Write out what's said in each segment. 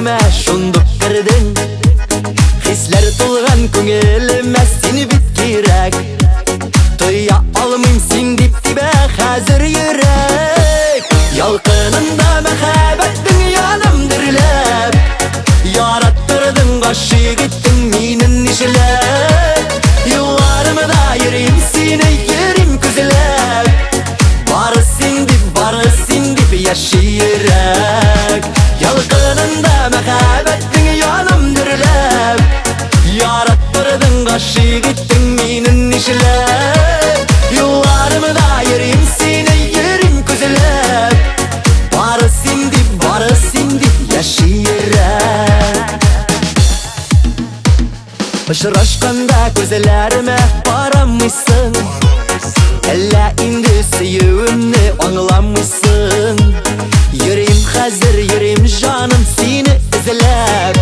kalbime şunduk girdin. Hisler tulgan köngülüme seni bitkirek. Toya almayım sen dip dibe hazır yürek. Yalqınında mehabettin yanım dirlep. Yarattırdın kaşık ettin minin işlep. Yıllarımı da yerim seni yerim küzlep. Barısın dip yaşayırek. Yalqınında mehabettin yanım dirlep. Yarattırdın kaşık ettin minin işlep. Yıllarımı da yerim seni yerim küzlep. Barısın dip yaşayırek. Işıraşkanda gözlerime baramışsın. Ella indi süyüğümni anlamışsın. Yüreğim hazır, yüreğim canım seni izlep.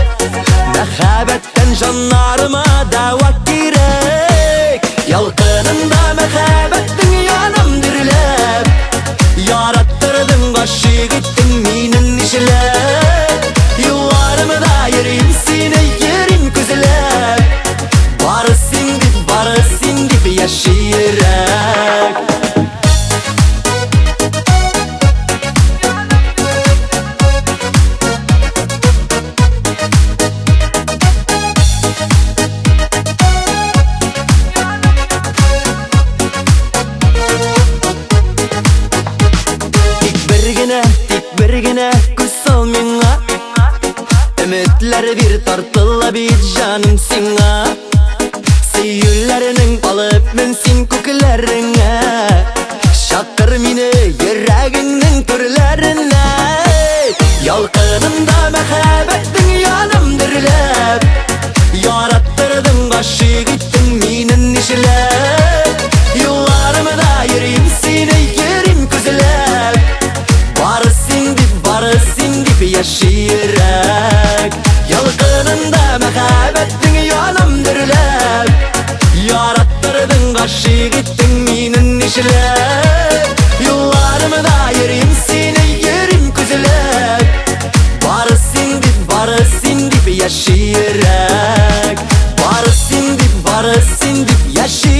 Mehabetten canlarıma dava gerek. Yalqınında mehabettin yanım dirlep. Yarattırdın kaşık ettin minin işlep. Yıllarımı da yerim seni yerim küzlep. Barısın dip yaşayırek. Tik birgine göz sal minga. Ümitler bir tartılla bir canım singa. Süyüllerinin alıp minsin kokularına. Şakır mini yüreğinin türlerine. Yalqınında mehabettin yanım dirlep. Yarattırdın kaşık ettin minin işlep. Yıllarımı da yerim seni yerim küzlep. Barısın dip yaşayırek. Yalqınında mehabettin yanım dirlep. Yarattırdın kaşık ettin minin işlep. Yıllarımı da yerim seni yerim küzlep. Barısın dip yaşayırek. Barısın dip yaşayırek.